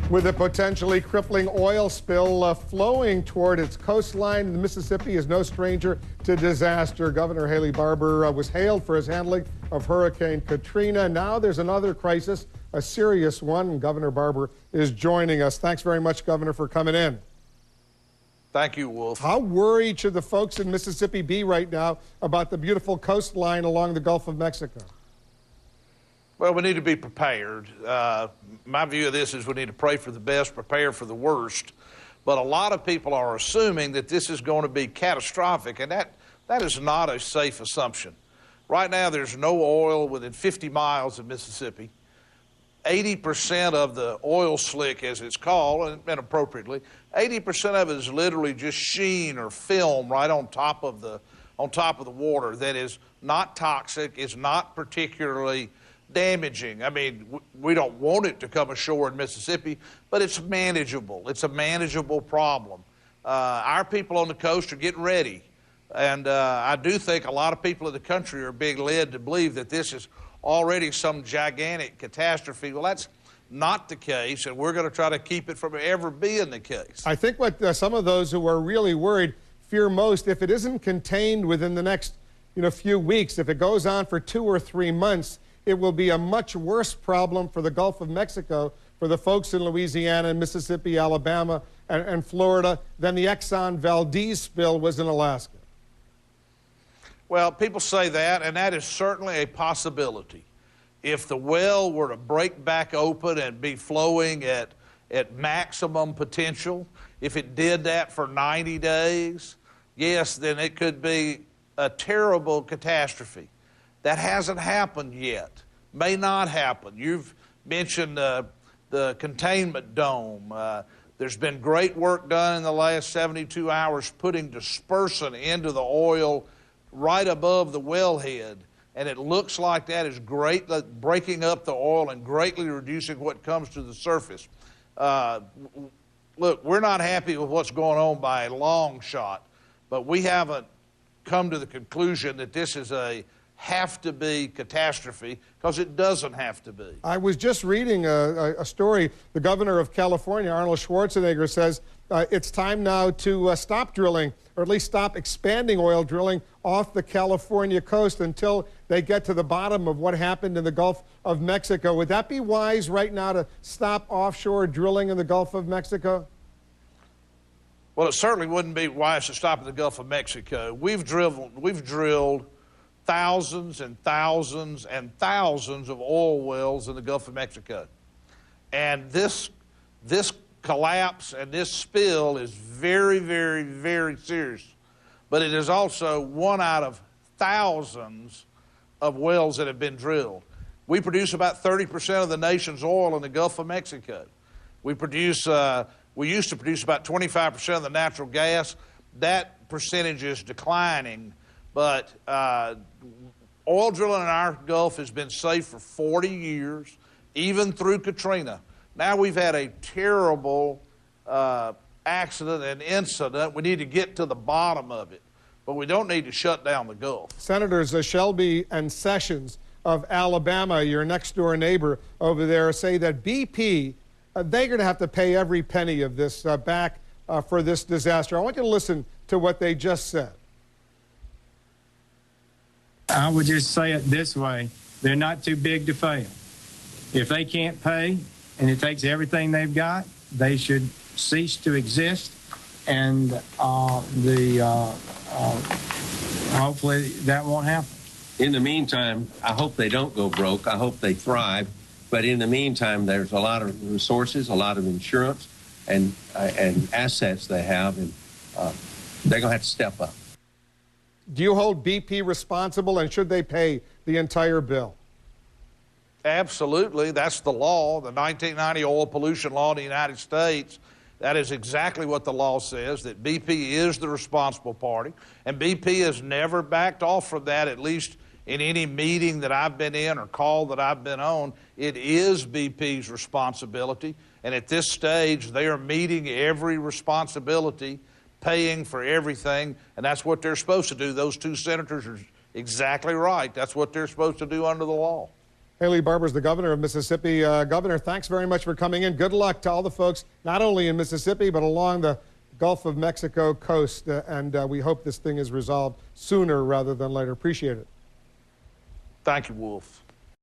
With a potentially crippling oil spill flowing toward its coastline, the Mississippi is no stranger to disaster. Governor Haley Barber was hailed for his handling of Hurricane Katrina. Now there's another crisis, a serious one. Governor Barber is joining us. Thanks very much, Governor, for coming in. Thank you, Wolf. How worried should the folks in Mississippi be right now about the beautiful coastline along the Gulf of Mexico? Well, we need to be prepared. My view of this is we need to pray for the best, prepare for the worst. But a lot of people are assuming that this is going to be catastrophic, and that is not a safe assumption. Right now, there's no oil within 50 miles of Mississippi. 80% of the oil slick, as it's called, and appropriately, 80% of it is literally just sheen or film right on top of the water that is not toxic, is not particularly damaging. I mean, we don't want it to come ashore in Mississippi, but it's manageable. It's a manageable problem. Our people on the coast are getting ready, and I do think a lot of people in the country are being led to believe that this is already some gigantic catastrophe. Well, that's not the case, and we're going to try to keep it from ever being the case. I think what some of those who are really worried fear most, if it isn't contained within the next few weeks, if it goes on for 2 or 3 months, it will be a much worse problem for the Gulf of Mexico, for the folks in Louisiana and Mississippi, Alabama, and Florida than the Exxon Valdez spill was in Alaska. Well, people say that, and that is certainly a possibility. If the well were to break back open and be flowing at maximum potential, if it did that for 90 days, yes, then it could be a terrible catastrophe. That hasn't happened yet, may not happen. You've mentioned the containment dome. There's been great work done in the last 72 hours putting dispersant into the oil right above the wellhead, and it looks like that is great, breaking up the oil and greatly reducing what comes to the surface. Look, we're not happy with what's going on by a long shot, but we haven't come to the conclusion that this is a have-to-be catastrophe, because it doesn't have to be. I was just reading a story. The governor of California, Arnold Schwarzenegger, says it's time now to stop drilling, or at least stop expanding oil drilling off the California coast until they get to the bottom of what happened in the Gulf of Mexico. Would that be wise right now to stop offshore drilling in the Gulf of Mexico? Well, it certainly wouldn't be wise to stop in the Gulf of Mexico. We've drilled thousands and thousands and thousands of oil wells in the Gulf of Mexico. And this collapse and this spill is very, very, very serious. But it is also one out of thousands of wells that have been drilled. We produce about 30% of the nation's oil in the Gulf of Mexico. We used to produce about 25% of the natural gas. That percentage is declining. But oil drilling in our Gulf has been safe for 40 years, even through Katrina. Now we've had a terrible accident and incident. We need to get to the bottom of it, but we don't need to shut down the Gulf. Senators Shelby and Sessions of Alabama, your next-door neighbor over there, say that BP, they're going to have to pay every penny of this back for this disaster. I want you to listen to what they just said. I would just say it this way. They're not too big to fail. If they can't pay and it takes everything they've got, they should cease to exist. And hopefully that won't happen. In the meantime, I hope they don't go broke. I hope they thrive. But in the meantime, there's a lot of resources, a lot of insurance and assets they have, and they're going to have to step up. Do you hold BP responsible, and should they pay the entire bill? Absolutely. That's the law, the 1990 oil pollution law in the United States. That is exactly what the law says, that BP is the responsible party. And BP has never backed off from that, at least in any meeting that I've been in or call that I've been on. It is BP's responsibility. And at this stage, they are meeting every responsibility, paying for everything, and that's what they're supposed to do. Those two senators are exactly right. That's what they're supposed to do under the law. Haley Barber is the governor of Mississippi. Governor, thanks very much for coming in. Good luck to all the folks, not only in Mississippi, but along the Gulf of Mexico coast. And we hope this thing is resolved sooner rather than later. Appreciate it. Thank you, Wolf.